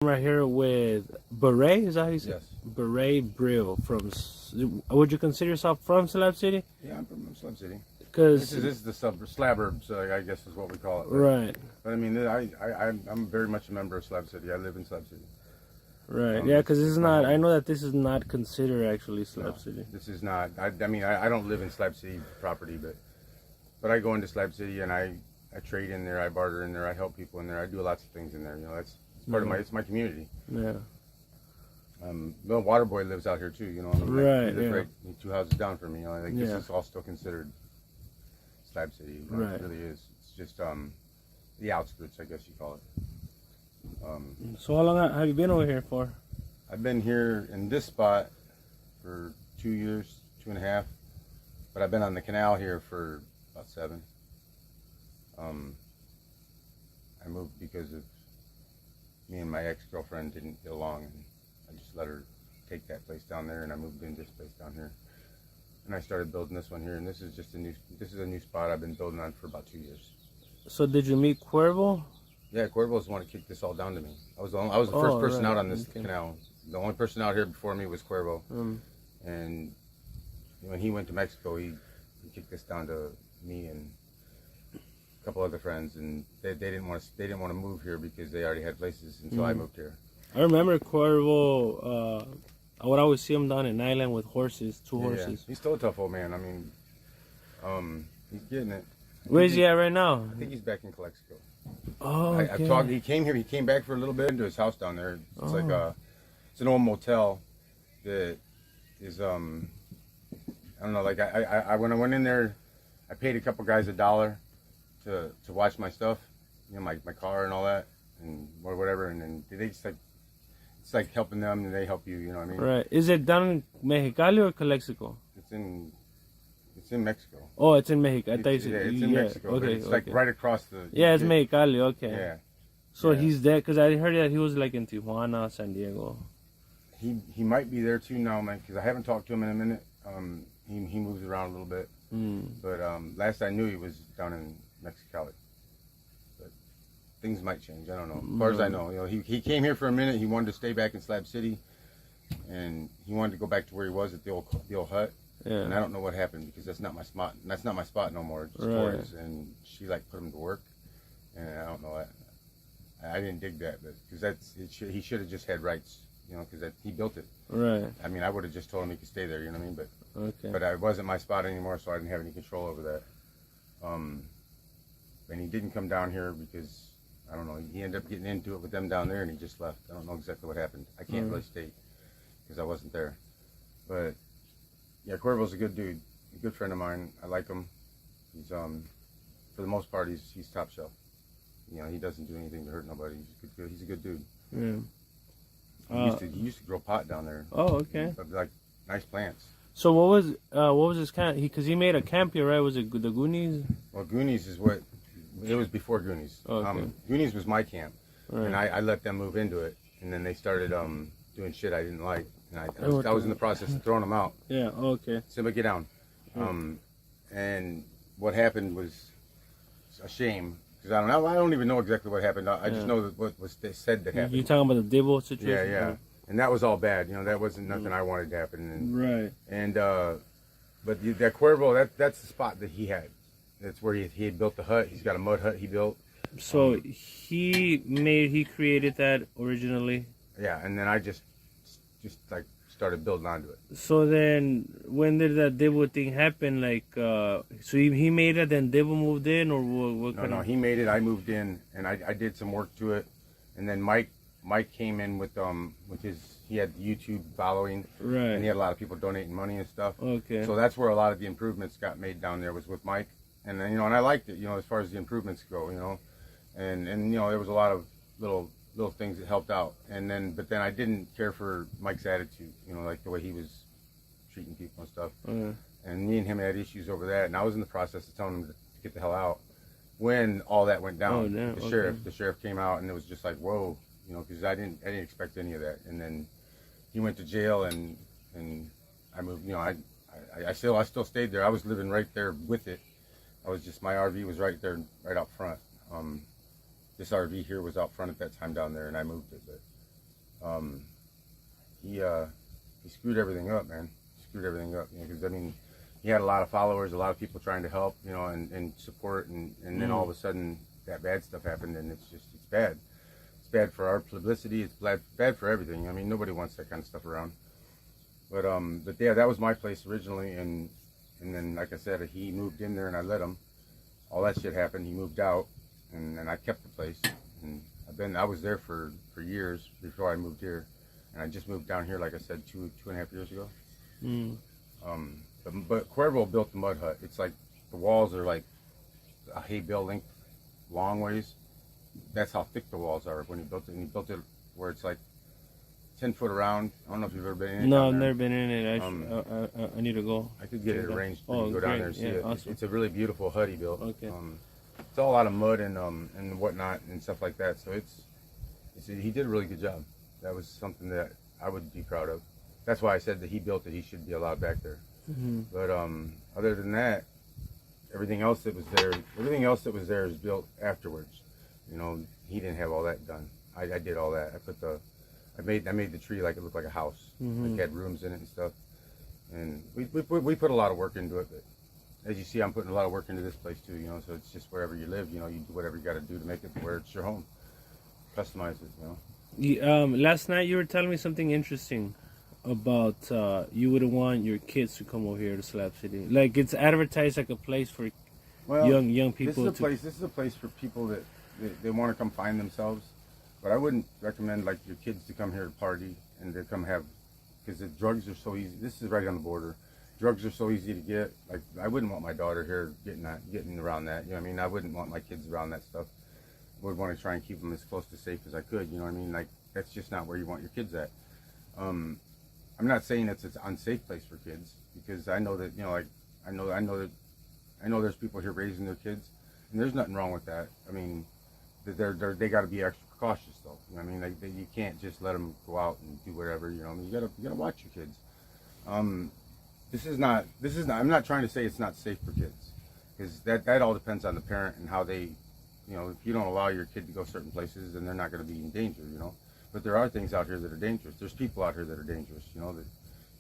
Right here with Barret, is that how you say? Yes. Barret Brill from. Would you consider yourself from Slab City? Yeah, I'm from Slab City. Because this is the Slabbers, I guess is what we call it. Right. But I mean, I'm very much a member of Slab City. I live in Slab City. Right. Yeah, because this is not. I know that this is not considered actually Slab City. This is not. I mean, I don't live in Slab City property, but I go into Slab City and I trade in there, I barter in there, I help people in there, I do lots of things in there. You know, that's part of my community. Yeah. The water boy lives out here too. You know, right. He lives right 2 houses down from me. You know, like this is all still considered Slab City. You know, right. It really is. It's just the outskirts, I guess you call it. So how long have you been over here for? I've been here in this spot for 2 years, 2.5. But I've been on the canal here for about 7. I moved because of me and my ex-girlfriend didn't get along, and I just let her take that place down there, and I moved in this place down here. And I started building this one here, and this is just a new spot I've been building on for about 2 years. So did you meet Cuervo? Yeah, Cuervo's the one who kicked this all down to me. I was the first person out on this canal. The only person out here before me was Cuervo. And when he went to Mexico, he kicked this down to me and a couple other friends, and they didn't want to move here because they already had places until I moved here. I remember Cuervo. I would always see him down in Island with horses, two horses. Yeah. He's still a tough old man. I mean, he's getting it. Where's he at right now? I think he's back in Calexico. Oh, okay. I've talked. He came here. He came back for a little bit into his house down there. It's like it's an old motel that is I don't know. Like when I went in there, I paid a couple guys $1 to watch my stuff, you know, my car and all that, and whatever. And then they just it's like helping them, and they help you. You know what I mean? Right. Is it down in Mexicali or Calexico? It's in Mexico. Oh, it's in Mexico. I thought you said it's in Mexico. Okay, it's like right across the. Yeah, it's Mexicali. Okay. Yeah. So he's there because I heard that he was like in Tijuana, San Diego. He might be there too now, man. Because I haven't talked to him in a minute. He moves around a little bit. But last I knew, he was down in Mexicali. But things might change. I don't know. As far as I know, you know, he came here for a minute. He wanted to stay back in Slab City, and he wanted to go back to where he was at the old hut. Yeah. And I don't know what happened because that's not my spot. That's not my spot no more. It's Torres, and she like put him to work, and I don't know. I didn't dig that, but because he should have just had rights, you know, because he built it. Right. I mean, I would have just told him he could stay there. You know what I mean? But it wasn't my spot anymore, so I didn't have any control over that. And he didn't come down here because I don't know. He ended up getting into it with them down there, and he just left. I don't know exactly what happened. I can't really state because I wasn't there, but. Yeah, Cuervo's a good dude, a good friend of mine. I like him. He's for the most part, he's top shelf. You know, he doesn't do anything to hurt nobody. He's a good dude. Yeah. He used to grow pot down there. Oh, okay. Like nice plants. So what was his camp? Because he made a camp here, right? Was it the Goonies? Well, Goonies is what it was before Goonies. Okay. Goonies was my camp, and I let them move into it, and then they started doing shit I didn't like. And I was in the process of throwing them out. Yeah, okay. So, but get down. And what happened was a shame. Because I don't even know exactly what happened. I just know that what was said that happened. You talking about the Dibble situation? Yeah. And that was all bad. You know, that wasn't nothing I wanted to happen. And, right. And, but that Cuervo, that's the spot that he had. That's where he had built the hut. He's got a mud hut he built. So he created that originally? Yeah, and then I just like started building onto it. So then, when did that Dibble thing happen? Like, so he made it, then Dibble moved in, or what? No, he made it. I moved in, and I did some work to it, and then Mike came in with he had the YouTube following, right? And he had a lot of people donating money and stuff. Okay. So that's where a lot of the improvements got made down there was with Mike, and then, you know, and I liked it, you know, as far as the improvements go, you know, and you know, there was a lot of little things that helped out, but then I didn't care for Mike's attitude, you know, like the way he was treating people and stuff. And me and him had issues over that, and I was in the process of telling him to get the hell out when all that went down. The sheriff came out, and it was just like, whoa, you know, because I didn't expect any of that. And then he went to jail, and I moved, you know, I still stayed there. I was living right there with it. My RV was right there, right out front. This RV here was out front at that time down there, and I moved it. But he screwed everything up, man. Screwed everything up, because I mean, he had a lot of followers, a lot of people trying to help, and support, and then all of a sudden that bad stuff happened, and it's bad. It's bad for our publicity. It's bad for everything. I mean, nobody wants that kind of stuff around. But yeah, that was my place originally, and then, like I said, he moved in there, and I let him. All that shit happened. He moved out, and I kept the place, and I was there for years before I moved here, and I just moved down here, like I said, two and a half years ago. But Cuervo built the mud hut. It's like the walls are like a hay bale length long ways. That's how thick the walls are when he built it. And he built it where it's like 10 foot around. I don't know if you've ever been in it. No, I've never been in it. I need to go. I could get it arranged for you to go down there and see it. Awesome. It's a really beautiful hut he built. Okay. It's all out of mud and whatnot and stuff like that. So he did a really good job. That was something that I would be proud of. That's why I said that he built it. He should be allowed back there. But other than that, everything else that was there is built afterwards. He didn't have all that done. I did all that. I made the tree like it looked like a house. Like had rooms in it and stuff. And we put a lot of work into it. But as you see, I'm putting a lot of work into this place too. So it's just wherever you live. You do whatever you got to do to make it to where it's your home. Customize it. Last night you were telling me something interesting about you wouldn't want your kids to come over here to Slab City. Like it's advertised like a place for young people. This is a place for people that they want to come find themselves. But I wouldn't recommend like your kids to come here to party and to come because the drugs are so easy. This is right on the border. Drugs are so easy to get. Like I wouldn't want my daughter here getting around that. I wouldn't want my kids around that stuff. I would want to try and keep them as close to safe as I could. Like that's just not where you want your kids at. I'm not saying it's an unsafe place for kids, because I know that I know there's people here raising their kids, and there's nothing wrong with that. I mean, they got to be extra cautious though. You can't just let them go out and do whatever. You gotta watch your kids. This is not. I'm not trying to say it's not safe for kids, because that all depends on the parent and how they. If you don't allow your kid to go certain places, then they're not going to be in danger. But there are things out here that are dangerous. There's people out here that are dangerous, that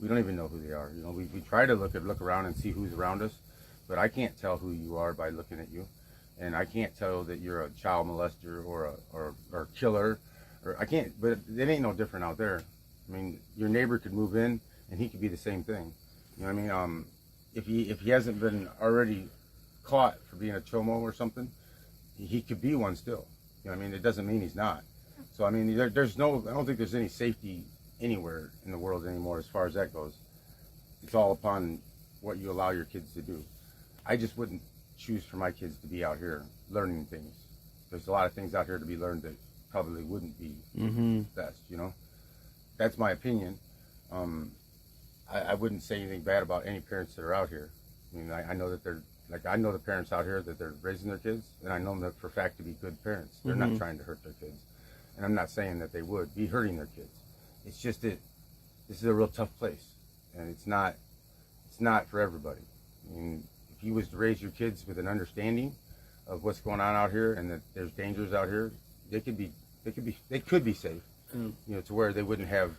we don't even know who they are. We try to look around and see who's around us, but I can't tell who you are by looking at you, and I can't tell that you're a child molester or a killer, or I can't. But it ain't no different out there. Your neighbor could move in and he could be the same thing. If he hasn't been already caught for being a chomo or something, he could be one still. It doesn't mean he's not. So I don't think there's any safety anywhere in the world anymore as far as that goes. It's all upon what you allow your kids to do. I just wouldn't choose for my kids to be out here learning things. There's a lot of things out here to be learned that probably wouldn't be best. That's my opinion. I wouldn't say anything bad about any parents that are out here. I know that I know the parents out here that they're raising their kids, and I know them for a fact to be good parents. They're not trying to hurt their kids. And I'm not saying that they would be hurting their kids. It's just that this is a real tough place, and it's not for everybody. If you was to raise your kids with an understanding of what's going on out here and that there's dangers out here, they could be safe, to where they wouldn't have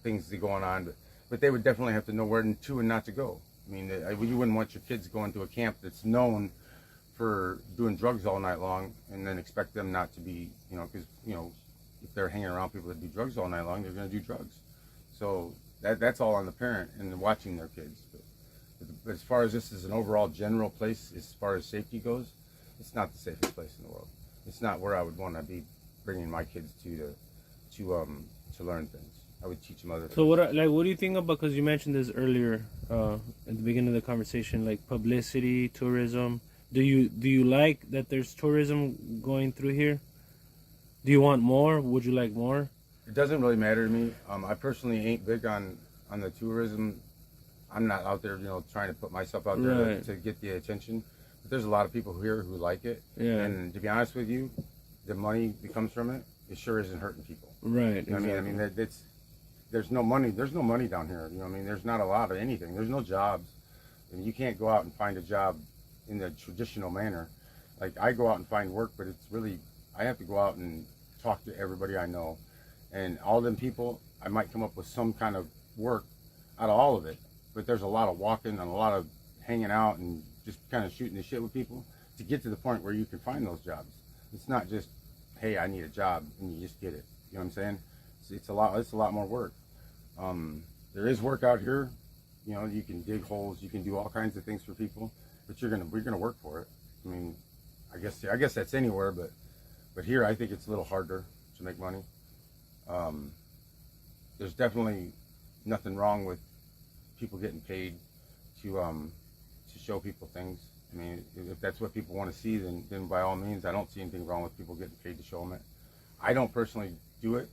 things going on, but they would definitely have to know where to and not to go. You wouldn't want your kids going to a camp that's known for doing drugs all night long, and then expect them not to be, because if they're hanging around people that do drugs all night long, they're going to do drugs. So that's all on the parent and watching their kids. But as far as this is an overall general place, as far as safety goes, it's not the safest place in the world. It's not where I would want to be bringing my kids to learn things. I would teach them other things. So what do you think about, because you mentioned this earlier at the beginning of the conversation, like publicity, tourism. Do you like that there's tourism going through here? Do you want more? Would you like more? It doesn't really matter to me. I personally ain't big on the tourism. I'm not out there, trying to put myself out there to get the attention. But there's a lot of people here who like it. Yeah. And to be honest with you, the money that comes from it sure isn't hurting people. Right. Exactly. There's no money. There's no money down here. There's not a lot of anything. There's no jobs. You can't go out and find a job in the traditional manner. Like I go out and find work, but it's really, I have to go out and talk to everybody I know and all them people, I might come up with some kind of work out of all of it. But there's a lot of walking and a lot of hanging out and just kind of shooting the shit with people to get to the point where you can find those jobs. It's not just, hey, I need a job, and you just get it. You know what I'm saying? It's a lot more work. There is work out here. You know, you can dig holes, you can do all kinds of things for people, but we're gonna work for it. I mean, I guess that's anywhere, but here I think it's a little harder to make money. There's definitely nothing wrong with people getting paid to show people things. I mean, if that's what people want to see, then by all means, I don't see anything wrong with people getting paid to show them it. I don't personally do it.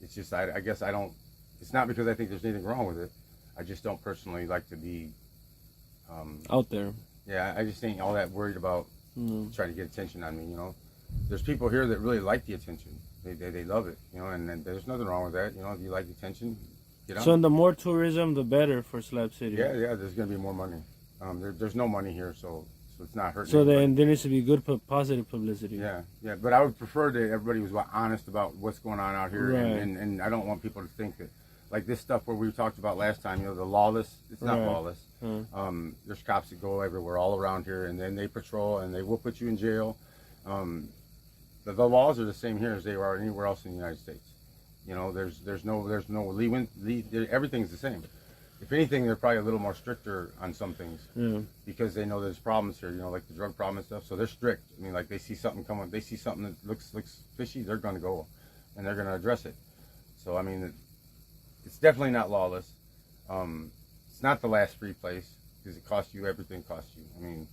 It's just, I guess I don't, it's not because I think there's anything wrong with it. I just don't personally like to be out there. Yeah, I just ain't all that worried about trying to get attention on me, you know. There's people here that really like the attention. They love it, you know, and there's nothing wrong with that. You know, if you like the attention, get on. So the more tourism, the better for Slab City. Yeah, there's going to be more money. There's no money here, so it's not hurting. So anybody. then there needs to be good, positive publicity. Yeah, but I would prefer that everybody was honest about what's going on out here, Right. and I don't want people to think that, like this stuff where we talked about last time, you know, the lawless, it's not Right. lawless. There's cops that go everywhere, all around here, and then they patrol, and they will put you in jail. The laws are the same here as they are anywhere else in the United States. You know, there's no everything's the same. If anything, they're probably a little more stricter on some things because they know there's problems here. You know, like the drug problem and stuff. So they're strict. I mean, like they see something coming, they see something that looks fishy, they're going to go and they're going to address it. So I mean, it's definitely not lawless. It's not the last free place because it costs you everything. Costs you. I mean,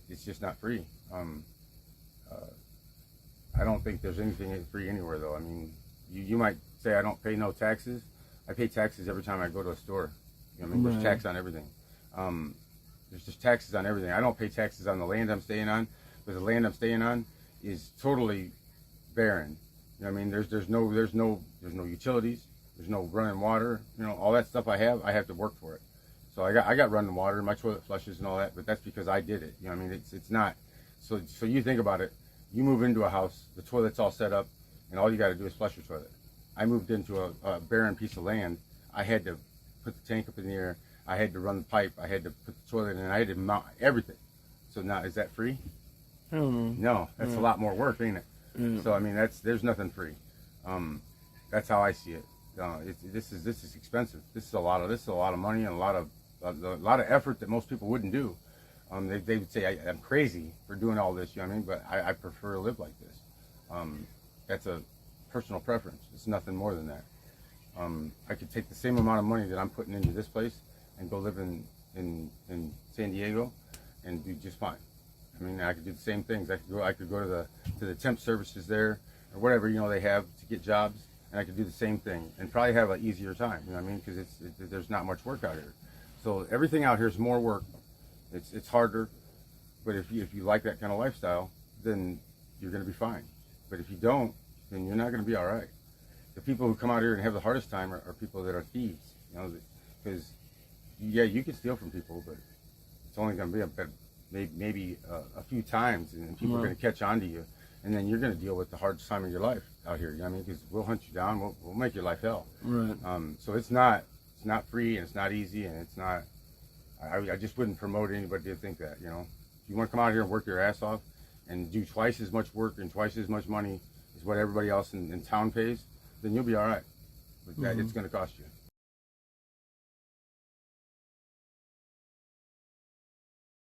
it's just not free. I don't think there's anything free anywhere though. I mean, you might say I don't pay no taxes. I pay taxes every time I go to a store. You know what I mean? There's tax on everything. There's just taxes on everything. I don't pay taxes on the land I'm staying on, because the land I'm staying on is totally barren. You know what I mean? There's no utilities. There's no running water. You know, all that stuff I have to work for it. So I got running water. My toilet flushes and all that, but that's because I did it. You know what I mean? It's not. So you think about it. You move into a house, the toilet's all set up, and all you got to do is flush your toilet. I moved into a barren piece of land. I had to put the tank up in the air. I had to run the pipe. I had to put the toilet in. I had to mount everything. So now, is that free? I don't know. No, that's a lot more work, ain't it? So I mean, there's nothing free. That's how I see it. This is expensive. This is a lot of money and a lot of effort that most people wouldn't do. They would say I'm crazy for doing all this. You know what I mean? But I prefer to live like this. That's a personal preference. It's nothing more than that. I could take the same amount of money that I'm putting into this place and go live in San Diego and do just fine. I mean, I could do the same things. I could go to the temp services there or whatever, you know, they have to get jobs, and I could do the same thing and probably have an easier time. You know what I mean? Because there's not much work out here. So everything out here is more work. It's harder, but if you like that kind of lifestyle, then you're going to be fine. But if you don't, then you're not going to be all right. The people who come out here and have the hardest time are people that are thieves. You know, because you can steal from people, but it's only going to be maybe a few times, and people are going to catch on to you, and then you're going to deal with the hardest time of your life out here. You know what I mean? Because we'll hunt you down, we'll make your life hell. Right. So it's not free, and it's not easy, and it's not. I just wouldn't promote anybody to think that. You know, if you want to come out here and work your ass off and do twice as much work and twice as much money as what everybody else in town pays, then you'll be all right. But it's going to cost you.